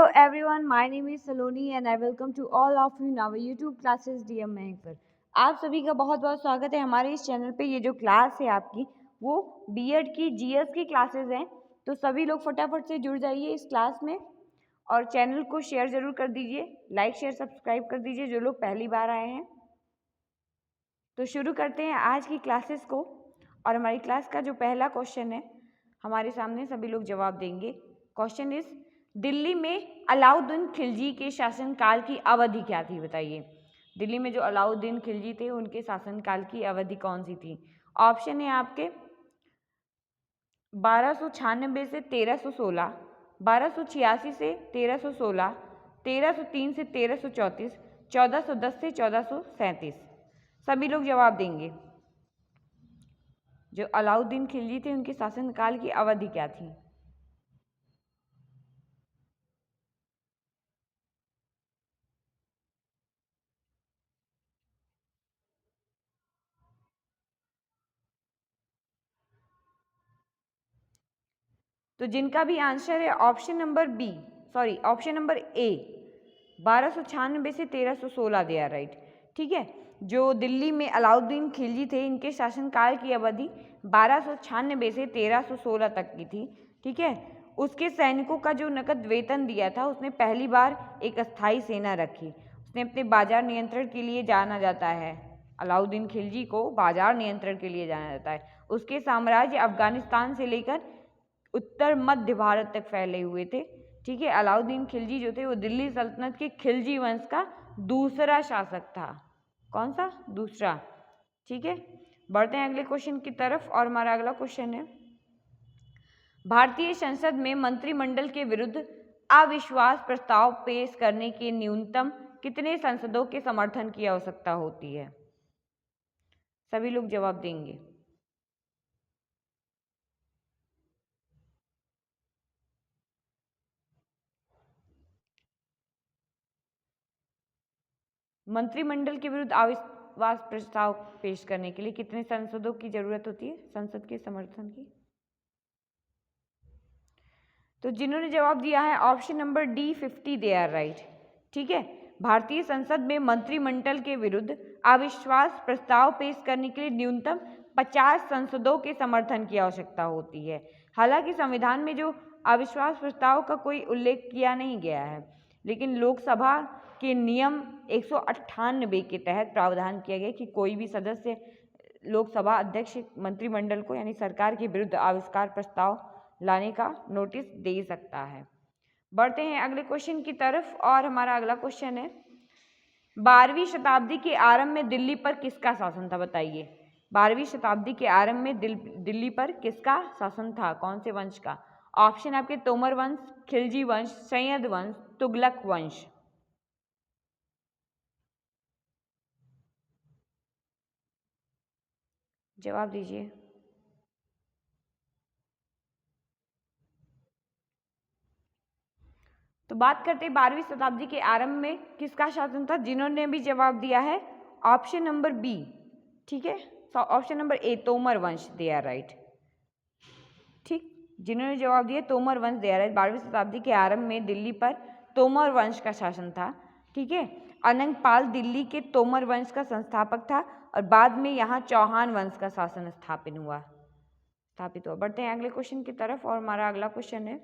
Hello everyone, my name is Saloni and I welcome to all of you in our YouTube classes DM महक पर। आप सभी का बहुत बहुत स्वागत है हमारे इस चैनल पे। ये जो क्लास है आपकी वो बीएड की जीएस की क्लासेस हैं, तो सभी लोग फटाफट से जुड़ जाइए इस क्लास में और चैनल को शेयर ज़रूर कर दीजिए, लाइक शेयर सब्सक्राइब कर दीजिए जो लोग पहली बार आए हैं। तो शुरू करते हैं आज की क्लासेस को। और हमारी क्लास का जो पहला क्वेश्चन है हमारे सामने, सभी लोग जवाब देंगे। क्वेश्चन इज, दिल्ली में अलाउद्दीन खिलजी के शासनकाल की अवधि क्या थी? बताइए, दिल्ली में जो अलाउद्दीन खिलजी थे उनके शासनकाल की अवधि कौन सी थी? ऑप्शन है आपके 1296 से 1316, 1286 से 1316, 1303 से 1334, 1410 से 1437। सभी लोग जवाब देंगे। जो अलाउद्दीन खिलजी थे उनके शासनकाल की अवधि क्या थी? तो जिनका भी आंसर है option number B, sorry option number A, 1296 से 1316 दे आर राइट। ठीक है, जो दिल्ली में अलाउद्दीन खिलजी थे इनके शासनकाल की अवधि 1296 से 1316 तक की थी। ठीक है, उसके सैनिकों का जो नकद वेतन दिया था, उसने पहली बार एक अस्थायी सेना रखी। उसने अपने बाजार नियंत्रण के लिए जाना जाता है, अलाउद्दीन खिलजी को बाजार नियंत्रण के लिए जाना जाता है। उसके साम्राज्य अफगानिस्तान से लेकर उत्तर मध्य भारत तक फैले हुए थे। ठीक है, अलाउद्दीन खिलजी जो थे वो दिल्ली सल्तनत के खिलजी वंश का दूसरा शासक था। कौन सा? दूसरा। ठीक है, बढ़ते हैं अगले क्वेश्चन की तरफ। और हमारा अगला क्वेश्चन है, भारतीय संसद में मंत्रिमंडल के विरुद्ध अविश्वास प्रस्ताव पेश करने के न्यूनतम कितने सांसदों के समर्थन की आवश्यकता होती है? सभी लोग जवाब देंगे। मंत्रिमंडल के विरुद्ध अविश्वास प्रस्ताव पेश करने के लिए कितने सांसदों की जरूरत होती है संसद के समर्थन की? तो जिन्होंने जवाब दिया है option number D 50 they are right. ठीक है, भारतीय संसद में मंत्रिमंडल के विरुद्ध अविश्वास प्रस्ताव पेश करने के लिए न्यूनतम 50 सांसदों के समर्थन की आवश्यकता होती है। हालांकि संविधान में जो अविश्वास प्रस्ताव का कोई उल्लेख किया नहीं गया है, लेकिन लोकसभा के नियम 198 के तहत प्रावधान किया गया कि कोई भी सदस्य लोकसभा अध्यक्ष मंत्रिमंडल को यानी सरकार के विरुद्ध अविश्वास प्रस्ताव लाने का नोटिस दे सकता है। बढ़ते हैं अगले क्वेश्चन की तरफ। और हमारा अगला क्वेश्चन है, 12वीं शताब्दी के आरंभ में दिल्ली पर किसका शासन था? बताइए, 12वीं शताब्दी के आरंभ में दिल्ली पर किसका शासन था? कौन से वंश का? ऑप्शन आपके तोमर वंश, खिलजी वंश, सैयद वंश, तुगलक वंश। जवाब दीजिए। तो बात करते हैं 12वीं शताब्दी के आरंभ में किसका शासन था। जिन्होंने भी जवाब दिया है ऑप्शन नंबर बी, ठीक है, ऑप्शन नंबर ए, तोमर वंश, दे आर राइट। ठीक, जिन्होंने जवाब दिया तोमर वंश, दे आर राइट। 12वीं शताब्दी के आरंभ में दिल्ली पर तोमर वंश का शासन था। ठीक है, अनंगपाल दिल्ली के तोमर वंश का संस्थापक था और बाद में यहाँ चौहान वंश का शासन स्थापित हुआ। बढ़ते हैं अगले क्वेश्चन की तरफ। और हमारा अगला क्वेश्चन है,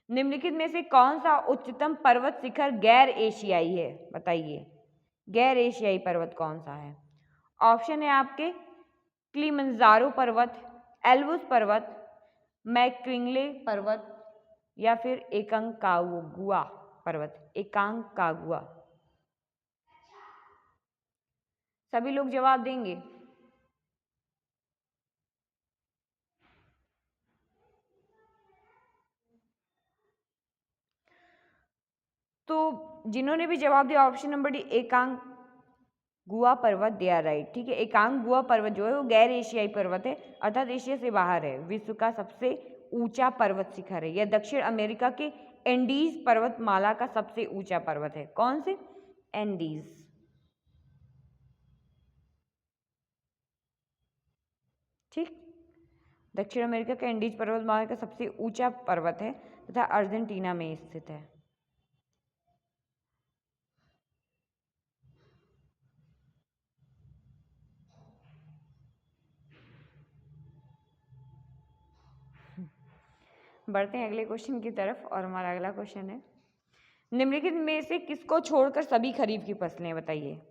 निम्नलिखित में से कौन सा उच्चतम पर्वत शिखर गैर एशियाई है? बताइए, गैर एशियाई पर्वत कौन सा है? ऑप्शन है आपके किलिमंजारो पर्वत, एल्ब्रूस पर्वत, मैककिंले पर्वत या फिर एकांकागुआ पर्वत। एकांकागुआ। सभी लोग जवाब देंगे। तो जिन्होंने भी जवाब दिया ऑप्शन नंबर डी, एकांकागुआ पर्वत, दे आर राइट। ठीक है, एकांकागुआ पर्वत जो है वो गैर एशियाई पर्वत है, अर्थात एशिया से बाहर है। विश्व का सबसे ऊंचा पर्वत शिखर है। यह दक्षिण अमेरिका के एंडीज पर्वतमाला का सबसे ऊंचा पर्वत है। कौन से? एंडीज। ठीक, दक्षिण अमेरिका के एंडीज पर्वतमाला का सबसे ऊंचा पर्वत है तथा अर्जेंटीना में स्थित है। बढ़ते हैं अगले क्वेश्चन की तरफ और हमारा अगला क्वेश्चन है, निम्नलिखित में से किसको छोड़कर सभी खरीफ की फसलें, बताइए।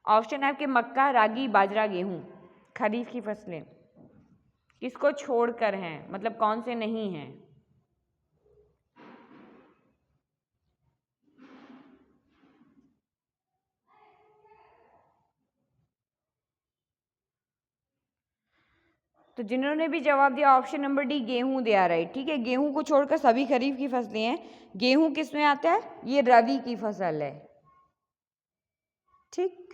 ऑप्शन है आपके मक्का, रागी, बाजरा, गेहूं। खरीफ की फसलें किसको छोड़कर हैं, मतलब कौन से नहीं हैं। तो जिन्होंने भी जवाब दिया ऑप्शन नंबर डी गेहूं दिया, राइट। ठीक है, गेहूं को छोड़कर सभी खरीफ की फसलें हैं। गेहूं किस में आता है, ये रबी की फसल है। ठीक,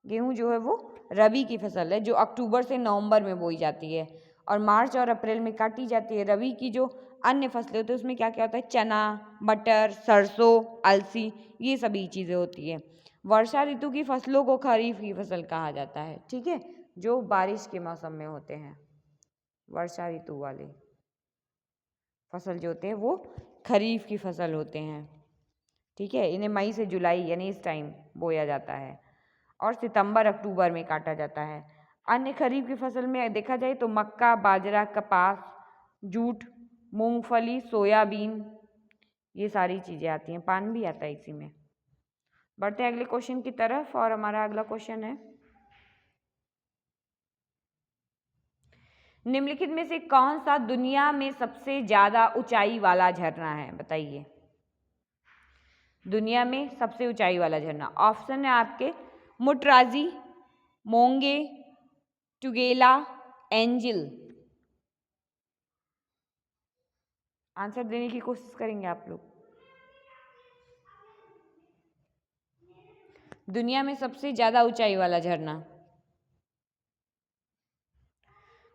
गेहूं जो है वो रबी की फसल है जो अक्टूबर से नवंबर में बोई जाती है और मार्च और अप्रैल में काटी जाती है। रबी की जो अन्य फसलें होती है उसमें क्या क्या होता है, चना, मटर, सरसों, अलसी, ये सभी चीज़ें होती है। वर्षा ऋतु की फसलों को खरीफ की फसल कहा जाता है। ठीक है, जो बारिश के मौसम में होते हैं, वर्षा ऋतु वाले फसल जो होते हैं वो खरीफ की फसल होते हैं। ठीक है, इन्हें मई से जुलाई यानी इस टाइम बोया जाता है और सितंबर अक्टूबर में काटा जाता है। अन्य खरीफ की फसल में देखा जाए तो मक्का, बाजरा, कपास, जूट, मूंगफली, सोयाबीन, ये सारी चीज़ें आती हैं। पान भी आता है इसी में। बढ़ते हैं अगले क्वेश्चन की तरफ और हमारा अगला क्वेश्चन है, निम्नलिखित में से कौन सा दुनिया में सबसे ज़्यादा ऊंचाई वाला झरना है, बताइए। दुनिया में सबसे ऊंचाई वाला झरना, ऑप्शन है आपके मुटराजी, मोंगे, टुगेला, एंजिल। आंसर देने की कोशिश करेंगे आप लोग। दुनिया में सबसे ज्यादा ऊंचाई वाला झरना,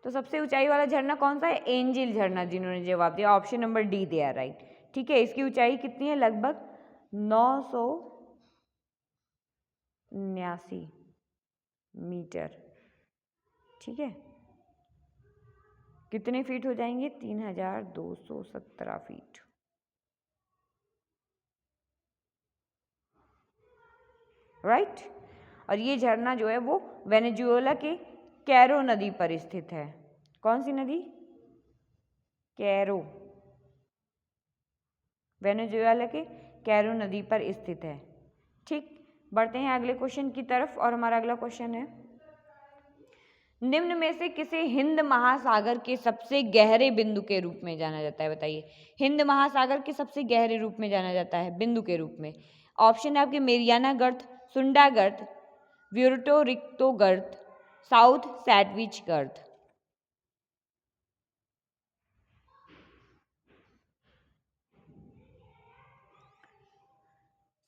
तो सबसे ऊंचाई वाला झरना कौन सा है, एंजिल झरना। जिन्होंने जवाब दिया ऑप्शन नंबर डी दिया, राइट। ठीक है, इसकी ऊंचाई कितनी है, लगभग 979 मीटर। ठीक है, कितने फीट हो जाएंगे, 3217 फीट। राइट। और ये झरना जो है वो वेनेजुएला के कैरो नदी पर स्थित है। कौन सी नदी, कैरो, वेनेजुएला के कैरो नदी पर स्थित है। ठीक, बढ़ते हैं अगले क्वेश्चन की तरफ और हमारा अगला क्वेश्चन है, निम्न में से किसे हिंद महासागर के सबसे गहरे बिंदु के रूप में जाना जाता है, बताइए। हिंद महासागर के सबसे गहरे रूप में जाना जाता है, बिंदु के रूप में। ऑप्शन है आपके मेरियाना गर्त, सुंडा गर्त, प्यूर्टो रिक्तो गर्त, साउथ सैंडविच गर्त।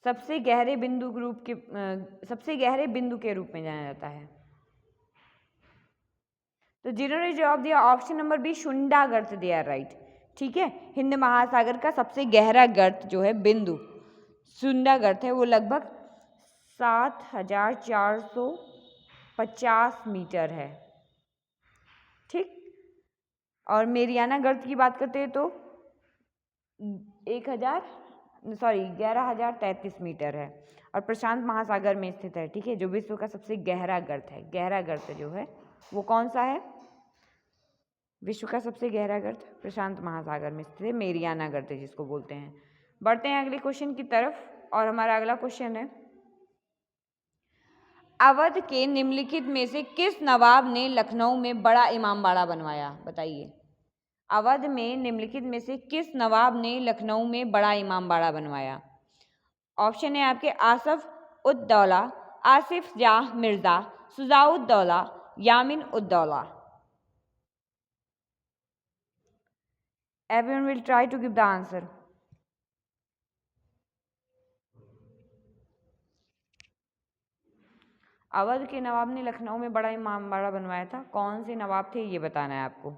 सबसे गहरे बिंदु ग्रुप के सबसे गहरे बिंदु के रूप में जाना जाता है। तो जिन्होंने जवाब दिया ऑप्शन नंबर बी शुंडा गर्त दिया, राइट। ठीक है, हिंद महासागर का सबसे गहरा गर्त जो है बिंदु शुंडा गर्त है, वो लगभग 7450 मीटर है। ठीक, और मेरियाना गर्त की बात करते हैं तो 11,033 मीटर है और प्रशांत महासागर में स्थित है। ठीक है, जो विश्व का सबसे गहरा गर्त है। गहरा गर्त जो है वो कौन सा है, विश्व का सबसे गहरा गर्त प्रशांत महासागर में स्थित है, मेरियाना गर्त जिसको बोलते हैं। बढ़ते हैं अगले क्वेश्चन की तरफ और हमारा अगला क्वेश्चन है, अवध के निम्नलिखित में से किस नवाब ने लखनऊ में बड़ा इमामबाड़ा बनवाया, बताइए। अवध में निम्नलिखित में से किस नवाब ने लखनऊ में बड़ा इमामबाड़ा बनवाया। ऑप्शन है आपके आसफ उद दौला, आसिफ जाह Mirza, सुजाउद Daula, Yamin ud Daula. Everyone will try to give the answer. Awadh के नवाब ने लखनऊ में बड़ा इमामबाड़ा बनवाया था, कौन से नवाब थे ये बताना है आपको।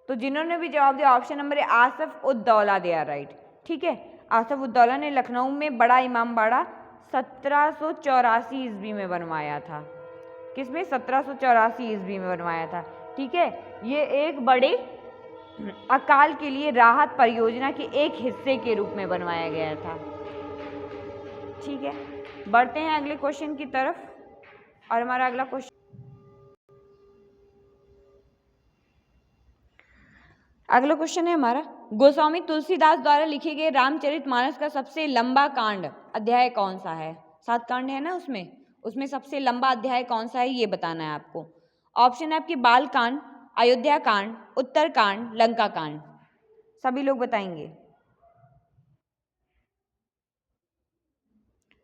तो जिन्होंने भी जवाब दिया ऑप्शन नंबर ए आसफ उद दौला दिया, राइट। ठीक है, आसफ उद दौला ने लखनऊ में बड़ा इमामबाड़ा 1784 ईस्वी में बनवाया था। किसमें, 1784 ईस्वी में बनवाया था। ठीक है, ये एक बड़े अकाल के लिए राहत परियोजना के एक हिस्से के रूप में बनवाया गया था। ठीक है, बढ़ते हैं अगले क्वेश्चन की तरफ और हमारा अगला क्वेश्चन, अगला क्वेश्चन है हमारा, गोस्वामी तुलसीदास द्वारा लिखे गए रामचरितमानस का सबसे लंबा कांड अध्याय कौन सा है? 7 कांड है ना उसमें सबसे लंबा अध्याय कौन सा है ये बताना है आपको। ऑप्शन है आपके बाल कांड, अयोध्या कांड, उत्तर कांड, लंका कांड। सभी लोग बताएंगे।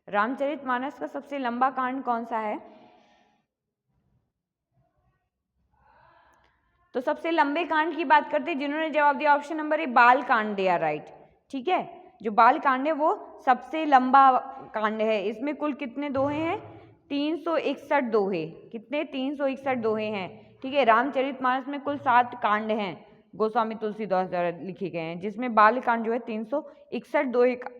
रामचरितमानस का सबसे लंबा कांड कौन सा है? तो सबसे लंबे कांड की बात करते हैं, जिन्होंने जवाब दिया ऑप्शन नंबर ए बाल कांड दिया, राइट। ठीक है, जो बाल कांड है वो सबसे लंबा कांड है। इसमें कुल कितने दोहे हैं? 361 दोहे। कितने? 361 दोहे हैं। ठीक है, रामचरितमानस में कुल 7 कांड हैं गोस्वामी तुलसीदास द्वारा लिखे गए हैं, जिसमें बाल कांड जो है 361 दोहे का।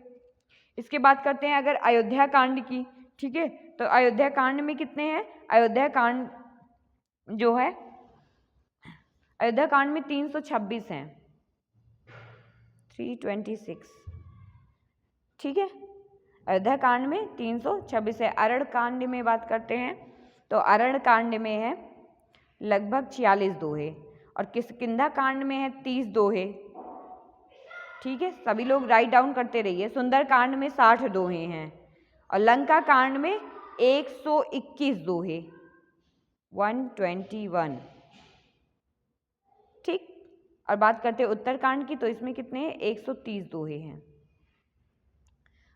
इसके बात करते हैं अगर अयोध्या कांड की। ठीक है, तो अयोध्या कांड में कितने हैं? अयोध्या कांड जो है, अयोध्या कांड में 326 हैं, 326। ठीक है, अयोध्या कांड में 326 है। अरण्य कांड में बात करते हैं तो अरण्य कांड में है लगभग 46 दोहे, और किष्किंधा कांड में है 30 दोहे। ठीक है, सभी लोग राइट डाउन करते रहिए। सुंदर कांड में 60 दोहे हैं, और लंका कांड में 121 दोहे, 121। ठीक, और बात करते हैं उत्तरकांड की, तो इसमें कितने हैं? 130 दोहे हैं।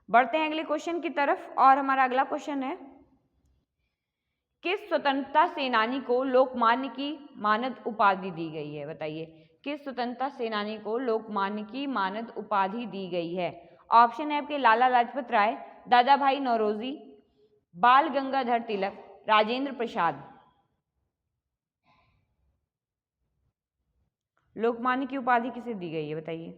बढ़ते हैं अगले क्वेश्चन की तरफ, और हमारा अगला क्वेश्चन है, किस स्वतंत्रता सेनानी को लोकमान्य की मानद उपाधि दी गई है? बताइए, किस स्वतंत्रता सेनानी को लोकमान्य की मानद उपाधि दी गई है? ऑप्शन है आपके लाला लाजपत राय, दादा भाई नौरोजी, बाल गंगाधर तिलक, राजेंद्र प्रसाद। लोकमान्य की उपाधि किसे दी गई है बताइए?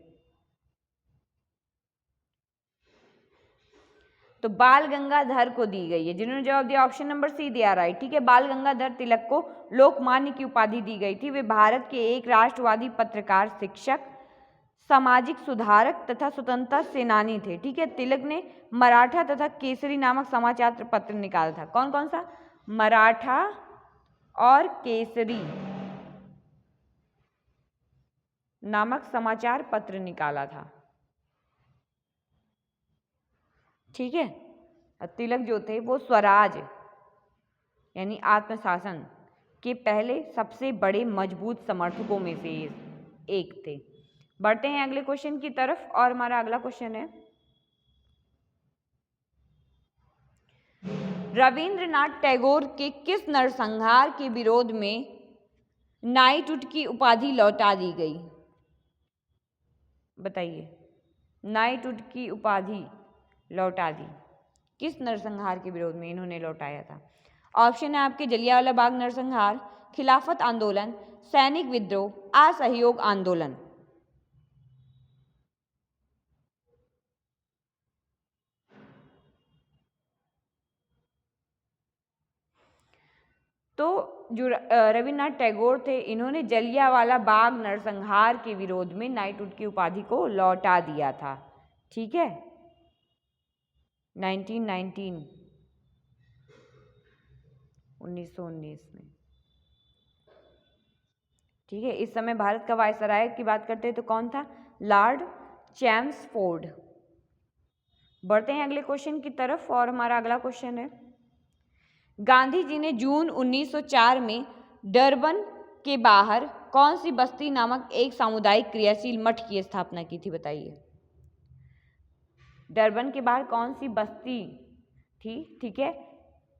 तो बाल गंगाधर को दी गई है। जिन्होंने जवाब दिया ऑप्शन नंबर सी दिया, राइट। ठीक है, बाल गंगाधर तिलक को लोकमान्य की उपाधि दी गई थी। वे भारत के एक राष्ट्रवादी पत्रकार, शिक्षक, सामाजिक सुधारक तथा स्वतंत्रता सेनानी थे। ठीक है, तिलक ने मराठा तथा केसरी नामक समाचार पत्र निकाला था। कौन कौन सा? मराठा और केसरी नामक समाचार पत्र निकाला था। ठीक है, तिलक जो थे वो स्वराज यानी आत्मशासन के पहले सबसे बड़े मजबूत समर्थकों में से एक थे। बढ़ते हैं अगले क्वेश्चन की तरफ, और हमारा अगला क्वेश्चन है, रविंद्रनाथ टैगोर के किस नरसंहार के विरोध में नाइटहुड की उपाधि लौटा दी गई? बताइए, नाइटहुड की उपाधि लौटा दी किस नरसंहार के विरोध में इन्होंने लौटाया था? ऑप्शन है आपके जलियांवाला बाग नरसंहार, खिलाफत आंदोलन, सैनिक विद्रोह, असहयोग आंदोलन। तो जो रविन्द्रनाथ टैगोर थे, इन्होंने जलियांवाला बाग नरसंहार के विरोध में नाइटहुड की उपाधि को लौटा दिया था। ठीक है, 1919 में। ठीक है, इस समय भारत का वायसराय की बात करते हैं तो कौन था? Lord Chelmsford. बढ़ते हैं अगले क्वेश्चन की तरफ, और हमारा अगला क्वेश्चन है, गांधी जी ने जून 1904 में डरबन के बाहर कौन सी बस्ती नामक एक सामुदायिक क्रियाशील मठ की स्थापना की थी? बताइए, डरबन के बाहर कौन सी बस्ती थी? ठीक है,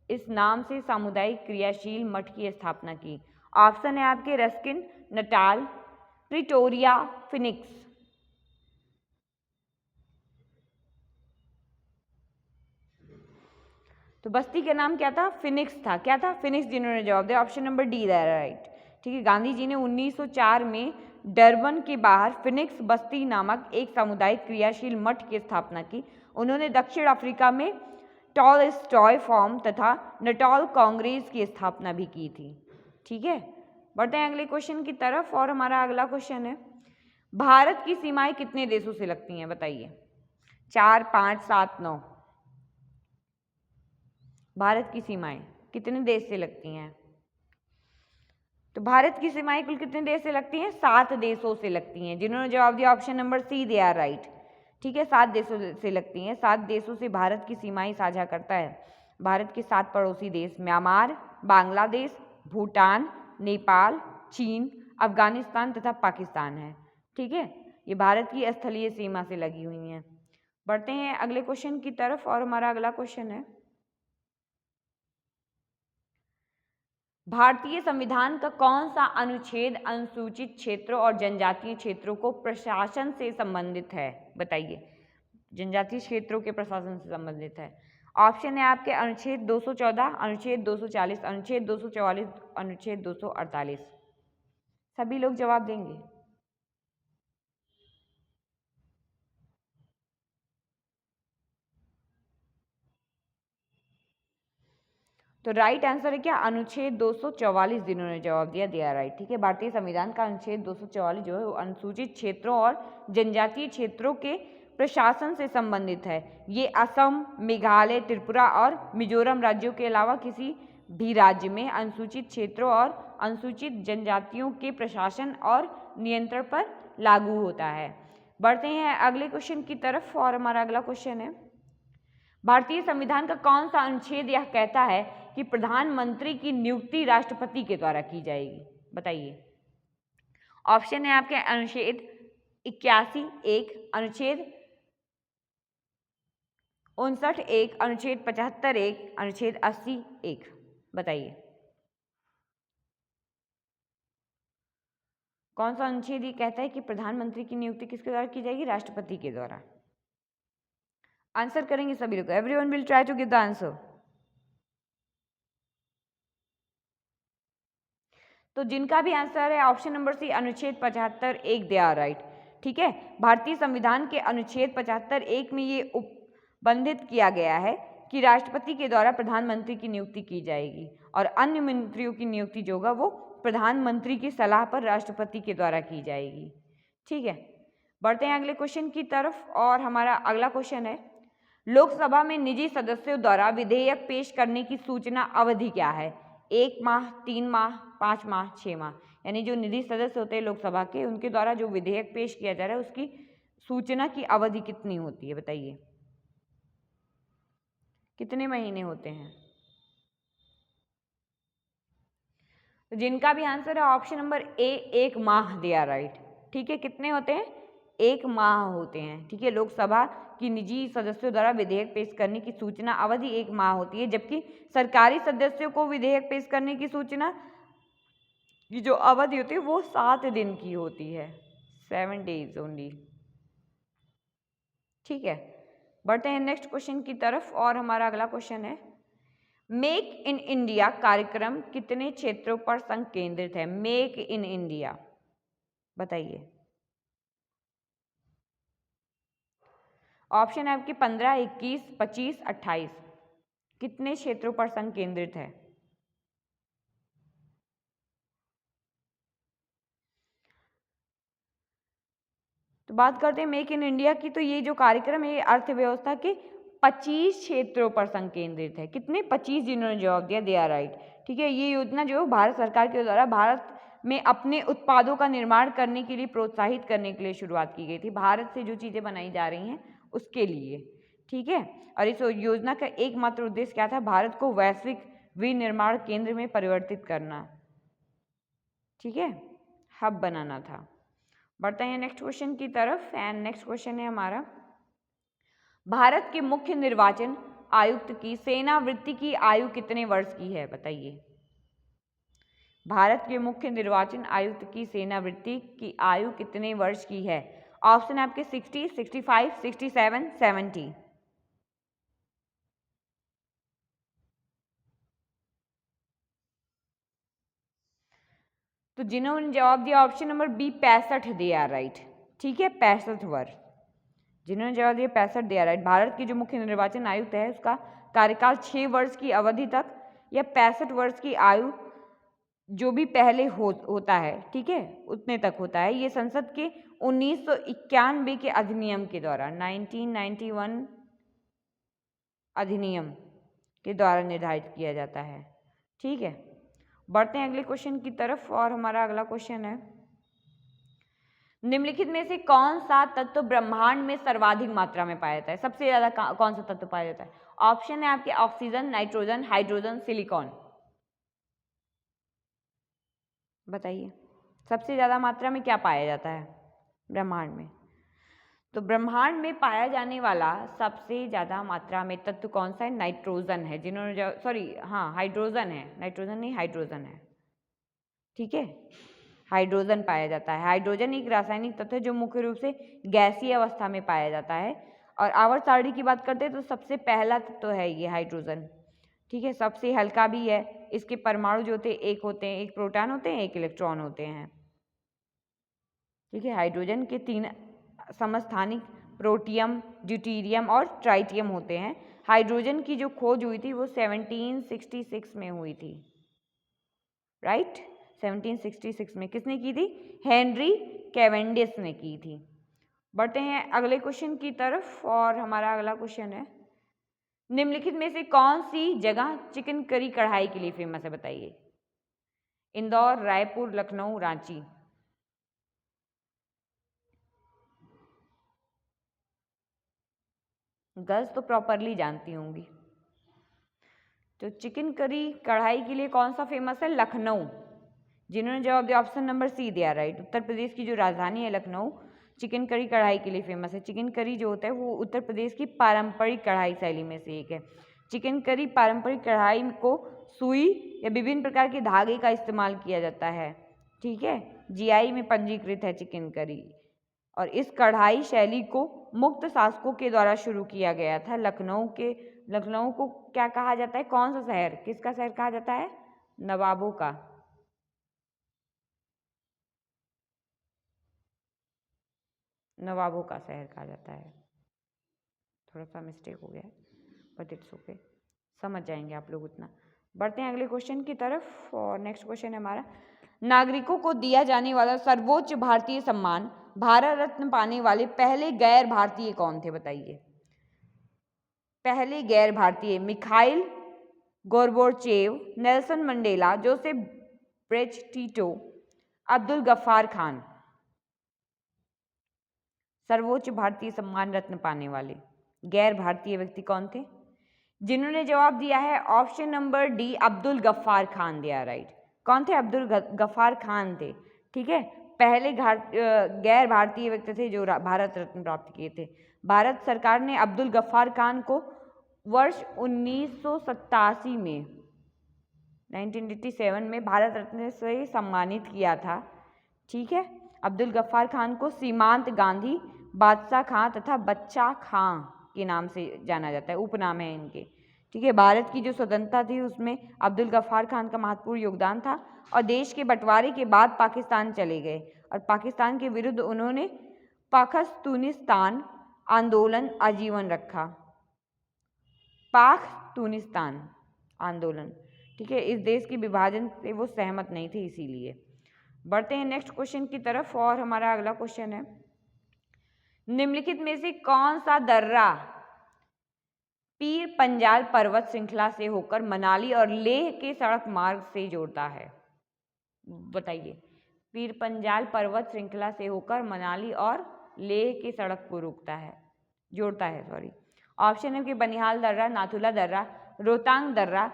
इस नाम से सामुदायिक क्रियाशील मठ की स्थापना की। ऑप्शन है आपके रस्किन, नटाल, प्रिटोरिया, फिनिक्स। तो बस्ती का नाम क्या था? फिनिक्स था। क्या था? फिनिक्स। जिन्होंने जवाब दिया ऑप्शन नंबर डी दिया, राइट। ठीक है, गांधी जी ने 1904 में डरबन के बाहर फिनिक्स बस्ती नामक एक सामुदायिक क्रियाशील मठ की स्थापना की। उन्होंने दक्षिण अफ्रीका में टॉलस्टॉय फॉर्म तथा नटाल कांग्रेस की स्थापना भी की थी। ठीक है, बढ़ते हैं अगले क्वेश्चन की तरफ, और हमारा अगला क्वेश्चन है, भारत की सीमाएं कितने देशों से लगती हैं? बताइए, 4, 5, 7, 9। भारत की सीमाएं कितने देश से लगती हैं? तो भारत की सीमाएं कुल कितने देश से लगती हैं? 7 देशों से लगती हैं। जिन्होंने जवाब दिया option number C, they are right. ठीक है, 7 देशों से लगती हैं। 7 देशों से भारत की सीमाएं साझा करता है। भारत के 7 पड़ोसी देश म्यांमार, बांग्लादेश, भूटान, नेपाल, चीन, अफगानिस्तान तथा पाकिस्तान है। ठीक है, ये भारत की स्थलीय सीमा से लगी हुई हैं। बढ़ते हैं अगले क्वेश्चन की तरफ और हमारा अगला क्वेश्चन है, भारतीय संविधान का कौन सा अनुच्छेद अनुसूचित क्षेत्रों और जनजातीय क्षेत्रों को प्रशासन से संबंधित है? बताइए, जनजातीय क्षेत्रों के प्रशासन से संबंधित है। ऑप्शन है आपके अनुच्छेद 214, अनुच्छेद 240, अनुच्छेद 244, अनुच्छेद 248। सभी लोग जवाब देंगे। तो राइट आंसर है क्या? अनुच्छेद 244 जिन्होंने जवाब दिया, दिया राइट। ठीक है, भारतीय संविधान का अनुच्छेद 244 जो है वो अनुसूचित क्षेत्रों और जनजातीय क्षेत्रों के प्रशासन से संबंधित है। ये असम, मेघालय, त्रिपुरा और मिजोरम राज्यों के अलावा किसी भी राज्य में अनुसूचित क्षेत्रों और अनुसूचित जनजातियों के प्रशासन और नियंत्रण पर लागू होता है। बढ़ते हैं अगले क्वेश्चन की तरफ और हमारा अगला क्वेश्चन है, भारतीय संविधान का कौन सा अनुच्छेद यह कहता है कि प्रधानमंत्री की नियुक्ति राष्ट्रपति के द्वारा की जाएगी? बताइए। ऑप्शन है आपके अनुच्छेद 81 1, अनुच्छेद 59 1, अनुच्छेद 75 1, अनुच्छेद 80 1। बताइए कौन सा अनुच्छेद ये कहता है कि प्रधानमंत्री की नियुक्ति किसके द्वारा की जाएगी? राष्ट्रपति के द्वारा। आंसर करेंगे सभी लोग। Everyone will try to give the answer. तो जिनका भी आंसर है ऑप्शन नंबर सी, अनुच्छेद 75 1, दे आर राइट। ठीक है, भारतीय संविधान के अनुच्छेद 75 1 में ये उपबंधित किया गया है कि राष्ट्रपति के द्वारा प्रधानमंत्री की नियुक्ति की जाएगी और अन्य मंत्रियों की नियुक्ति जो होगा वो प्रधानमंत्री की सलाह पर राष्ट्रपति के द्वारा की जाएगी। ठीक है, बढ़ते हैं अगले क्वेश्चन की तरफ और हमारा अगला क्वेश्चन है, लोकसभा में निजी सदस्यों द्वारा विधेयक पेश करने की सूचना अवधि क्या है? 1 माह, 3 माह, 5 माह, 6 माह। यानी जो निजी सदस्य होते हैं लोकसभा के, उनके द्वारा जो विधेयक पेश किया जा रहा है उसकी सूचना की अवधि कितनी होती है? बताइए, कितने महीने होते हैं? तो जिनका भी आंसर है ऑप्शन नंबर ए, 1 माह, दिया राइट। ठीक है, कितने होते हैं? 1 माह होते हैं। ठीक है, लोकसभा की निजी सदस्यों द्वारा विधेयक पेश करने की सूचना अवधि 1 माह होती है, जबकि सरकारी सदस्यों को विधेयक पेश करने की सूचना की जो अवधि होती है वो 7 दिन की होती है, 7 days ओनली। ठीक है, बढ़ते हैं नेक्स्ट क्वेश्चन की तरफ और हमारा अगला क्वेश्चन है, मेक इन इंडिया कार्यक्रम कितने क्षेत्रों पर संकेंद्रित है? मेक इन इंडिया, बताइए। ऑप्शन है आपके 15, 21, 25, 28। कितने क्षेत्रों पर संकेंद्रित है? तो बात करते हैं मेक इन इंडिया की, तो ये जो कार्यक्रम है ये अर्थव्यवस्था के 25 क्षेत्रों पर संकेंद्रित है। कितने? 25 जिन्होंने जवाब दिया, दे आर राइट। ठीक है, ये योजना जो भारत सरकार के द्वारा भारत में अपने उत्पादों का निर्माण करने के लिए प्रोत्साहित करने के लिए शुरुआत की गई थी। भारत से जो चीज़ें बनाई जा रही हैं उसके लिए। ठीक है, और इस योजना का एकमात्र उद्देश्य क्या था? भारत को वैश्विक विनिर्माण केंद्र में परिवर्तित करना। ठीक है, हब बनाना था। बढ़ते हैं नेक्स्ट क्वेश्चन की तरफ एंड नेक्स्ट क्वेश्चन है हमारा, भारत के मुख्य निर्वाचन आयुक्त की सेवानिवृत्ति की आयु कितने वर्ष की है? बताइए। भारत के मुख्य निर्वाचन आयुक्त की सेवानिवृत्ति की आयु कितने वर्ष की है? ऑप्शन है आपके 60, 65, 67, 70। तो जिन्होंने जवाब दिया ऑप्शन नंबर बी 65, दिया राइट। ठीक है, 65 वर्ष। जिन्होंने जवाब दिया 65, दिया राइट। भारत के जो मुख्य निर्वाचन आयुक्त है उसका कार्यकाल 6 वर्ष की अवधि तक या 65 वर्ष की आयु जो भी पहले होता है, ठीक है, उतने तक होता है। ये संसद के 1991 के अधिनियम के द्वारा 1991 अधिनियम के द्वारा निर्धारित किया जाता है। ठीक है, बढ़ते हैं अगले क्वेश्चन की तरफ और हमारा अगला क्वेश्चन है, निम्नलिखित में से कौन सा तत्व ब्रह्मांड में सर्वाधिक मात्रा में पाया जाता है? सबसे ज्यादा कौन सा तत्व पाया जाता है? ऑप्शन है आपके ऑक्सीजन, नाइट्रोजन, हाइड्रोजन, सिलिकॉन। बताइए सबसे ज्यादा मात्रा में क्या पाया जाता है ब्रह्मांड में? तो ब्रह्मांड में पाया जाने वाला सबसे ज्यादा मात्रा में तत्व कौन सा है? नाइट्रोजन है। जिन्होंने सॉरी हाँ हाइड्रोजन है, नाइट्रोजन नहीं हाइड्रोजन है, ठीक है, हाइड्रोजन पाया जाता है। हाइड्रोजन एक रासायनिक तत्व है जो मुख्य रूप से गैसीय अवस्था में पाया जाता है। और आवर्त सारणी की बात करते हैं तो सबसे पहला तत्व है ये हाइड्रोजन, ठीक है, सबसे हल्का भी है। इसके परमाणु जो होते हैं एक होते हैं, एक प्रोटॉन होते हैं, एक इलेक्ट्रॉन होते हैं, ठीक है। हाइड्रोजन के 3 समस्थानिक प्रोटियम, ड्यूटेरियम और ट्राइटियम होते हैं। हाइड्रोजन की जो खोज हुई थी वो 1766 में हुई थी, राइट 1766 में। किसने की थी? हेनरी कैवेंडिश ने की थी। बढ़ते हैं अगले क्वेश्चन की तरफ और हमारा अगला क्वेश्चन है, निम्नलिखित में से कौन सी जगह चिकन करी कढ़ाई के लिए फेमस है? बताइए। इंदौर, रायपुर, लखनऊ, रांची। गर्ल्स तो प्रॉपरली जानती होंगी। तो चिकन करी कढ़ाई के लिए कौन सा फेमस है? लखनऊ। जिन्होंने जवाब दिया ऑप्शन नंबर सी दिया, राइट। उत्तर प्रदेश की जो राजधानी है लखनऊ चिकन करी कढ़ाई के लिए फेमस है। चिकन करी जो होता है वो उत्तर प्रदेश की पारंपरिक कढ़ाई शैली में से एक है। चिकन करी पारंपरिक कढ़ाई को सुई या विभिन्न प्रकार के धागे का इस्तेमाल किया जाता है, ठीक है। जीआई में पंजीकृत है चिकन करी। और इस कढ़ाई शैली को मुक्त शासकों के द्वारा शुरू किया गया था। लखनऊ को क्या कहा जाता है? कौन सा शहर, किसका शहर कहा जाता है? नवाबों का। नवाबों का शहर कहा जाता है। थोड़ा सा मिस्टेक हो गया है बट इट्स ओके, समझ जाएंगे आप लोग उतना। बढ़ते हैं अगले क्वेश्चन की तरफ और नेक्स्ट क्वेश्चन है हमारा, नागरिकों को दिया जाने वाला सर्वोच्च भारतीय सम्मान भारत रत्न पाने वाले पहले गैर भारतीय कौन थे? बताइए। पहले गैर भारतीय, Mikhail Gorbachev, Nelson Mandela, Joseph Broz Tito, Abdul Ghaffar Khan. सर्वोच्च भारतीय सम्मान रत्न पाने वाले गैर भारतीय व्यक्ति कौन थे? जिन्होंने जवाब दिया है option number D, Abdul Ghaffar Khan दिया, राइट। कौन थे? अब्दुल गफ्फार खान थे, ठीक है। पहले गैर भारतीय व्यक्ति थे जो भारत रत्न प्राप्त किए थे। भारत सरकार ने अब्दुल गफ्फार खान को वर्ष 1987 में 1987 में भारत रत्न से सम्मानित किया था, ठीक है। अब्दुल गफ्फार खान को सीमांत गांधी, बादशाह खां तथा बच्चा खां के नाम से जाना जाता है, उपनाम है इनके, ठीक है। भारत की जो स्वतंत्रता थी उसमें अब्दुल गफ्फार खान का महत्वपूर्ण योगदान था। और देश के बंटवारे के बाद पाकिस्तान चले गए और पाकिस्तान के विरुद्ध उन्होंने पाख्तूनिस्तान आंदोलन आजीवन रखा। पाख्तूनिस्तान आंदोलन, ठीक है। इस देश के विभाजन से वो सहमत नहीं थे, इसीलिए। बढ़ते हैं नेक्स्ट क्वेश्चन की तरफ और हमारा अगला क्वेश्चन है, निम्नलिखित में से कौन सा दर्रा पीर पंजाल पर्वत श्रृंखला से होकर मनाली और लेह के सड़क मार्ग से जोड़ता है? बताइए। पीर पंजाल पर्वत श्रृंखला से होकर मनाली और लेह के सड़क को जोड़ता है, सॉरी। ऑप्शन है कि बनिहाल दर्रा, नाथुला दर्रा, रोहतांग दर्रा,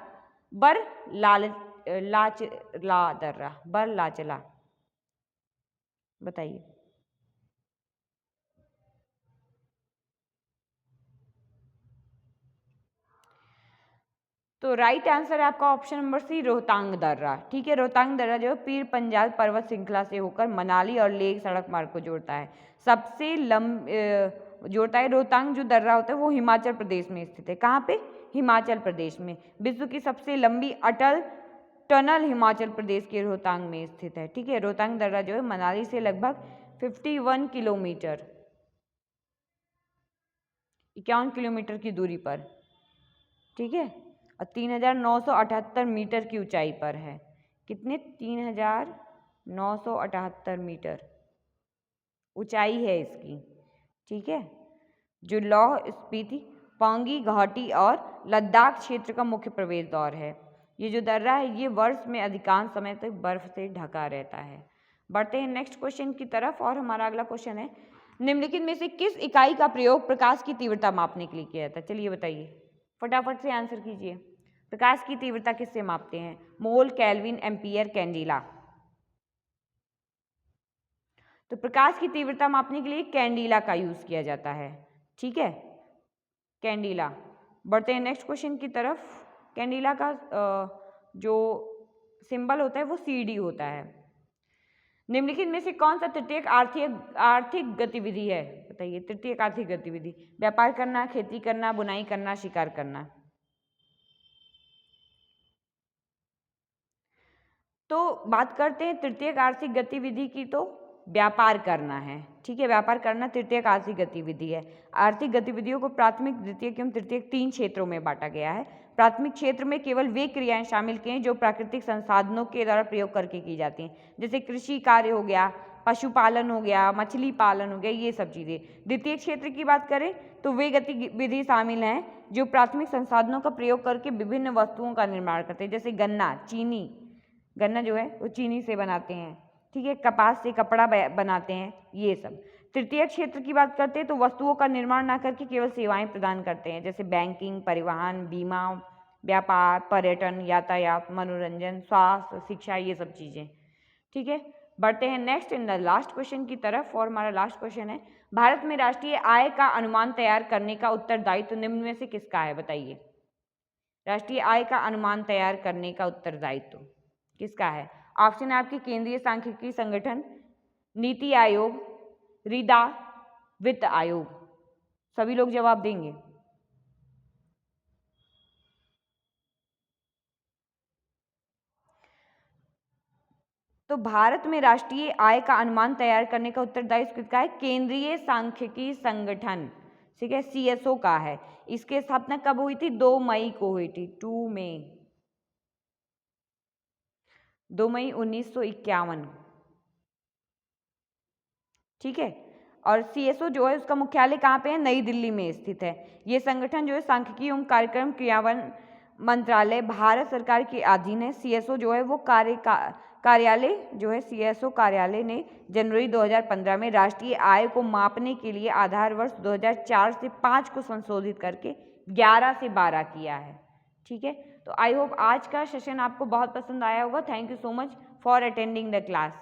बरलाचला। बताइए। तो राइट आंसर है आपका ऑप्शन नंबर सी, रोहतांग दर्रा, ठीक है। रोहतांग दर्रा जो पीर पंजाल पर्वत श्रृंखला से होकर मनाली और लेह सड़क मार्ग को जोड़ता है। सबसे जोड़ता है। रोहतांग जो दर्रा होता है वो हिमाचल प्रदेश में स्थित है। कहाँ पे? हिमाचल प्रदेश में। विश्व की सबसे लंबी अटल टनल हिमाचल प्रदेश के रोहतांग में स्थित है, ठीक है। रोहतांग दर्रा जो है मनाली से लगभग 51 किलोमीटर 51 किलोमीटर की दूरी पर, ठीक है। और 3978 मीटर की ऊंचाई पर है। कितने? 3978 मीटर ऊंचाई है इसकी, ठीक है। जो लाहौल स्पीति, पांगी घाटी और लद्दाख क्षेत्र का मुख्य प्रवेश द्वार है। ये जो दर्रा है ये वर्ष में अधिकांश समय तक बर्फ से ढका रहता है। बढ़ते हैं नेक्स्ट क्वेश्चन की तरफ और हमारा अगला क्वेश्चन है, निम्नलिखित में से किस इकाई का प्रयोग प्रकाश की तीव्रता मापने के लिए किया जाता है? चलिए बताइए, फटाफट से आंसर कीजिए। प्रकाश की तीव्रता किससे मापते हैं? मोल, केल्विन, एम्पियर, कैंडिला। तो प्रकाश की तीव्रता मापने के लिए कैंडिला का यूज किया जाता है, ठीक है, कैंडिला। बढ़ते हैं नेक्स्ट क्वेश्चन की तरफ। कैंडिला का जो सिंबल होता है वो CD होता है। निम्नलिखित में से कौन सा तृतीयक आर्थिक गतिविधि है? बताइए, तृतीयक आर्थिक गतिविधि, व्यापार करना, खेती करना, बुनाई करना, शिकार करना। तो बात करते हैं तृतीयक आर्थिक गतिविधि की, तो व्यापार करना है, ठीक है, व्यापार करना तृतीयक आर्थिक गतिविधि है। आर्थिक गतिविधियों को प्राथमिक, द्वितीयक एवं तृतीयक 3 क्षेत्रों में बांटा गया है। प्राथमिक क्षेत्र में केवल वे क्रियाएं शामिल की हैं जो प्राकृतिक संसाधनों के द्वारा प्रयोग करके की जाती हैं, जैसे कृषि कार्य हो गया, पशुपालन हो गया, मछली पालन हो गया, ये सब चीज़ें। द्वितीय क्षेत्र की बात करें तो वे गतिविधि शामिल हैं जो प्राथमिक संसाधनों का प्रयोग करके विभिन्न वस्तुओं का निर्माण करते हैं, जैसे गन्ना, चीनी, गन्ना जो है वो चीनी से बनाते हैं, ठीक है, कपास से कपड़ा बनाते हैं, ये सब। तृतीय क्षेत्र की बात करते हैं तो वस्तुओं का निर्माण ना करके केवल सेवाएं प्रदान करते हैं, जैसे बैंकिंग, परिवहन, बीमा, व्यापार, पर्यटन, यातायात, मनोरंजन, स्वास्थ्य, शिक्षा, ये सब चीज़ें, ठीक है। बढ़ते हैं next in the last question की तरफ और हमारा लास्ट क्वेश्चन है, भारत में राष्ट्रीय आय का अनुमान तैयार करने का उत्तरदायित्व निम्न में से किसका है? बताइए, राष्ट्रीय आय का अनुमान तैयार करने का उत्तरदायित्व किसका है? ऑप्शन है आपके केंद्रीय सांख्यिकी संगठन, नीति आयोग, रीदा, वित्त आयोग। सभी लोग जवाब देंगे। तो भारत में राष्ट्रीय आय का अनुमान तैयार करने का उत्तरदायित्व किसका है? केंद्रीय सांख्यिकी संगठन, ठीक है, CSO का है। इसकी स्थापना कब हुई थी? 2 मई को हुई थी, 2 मई 1951, ठीक है। और CSO जो है उसका मुख्यालय कहाँ पे है? नई दिल्ली में स्थित है। ये संगठन जो है सांख्यिकी एवं कार्यक्रम क्रियान्वयन मंत्रालय भारत सरकार के अधीन है। CSO जो है वो कार्यालय जो है CSO कार्यालय ने जनवरी 2015 में राष्ट्रीय आय को मापने के लिए आधार वर्ष 2004 से 5 को संशोधित करके 11 से 12 किया है, ठीक है। तो आई होप आज का सेशन आपको बहुत पसंद आया होगा। Thank you so much for attending the class.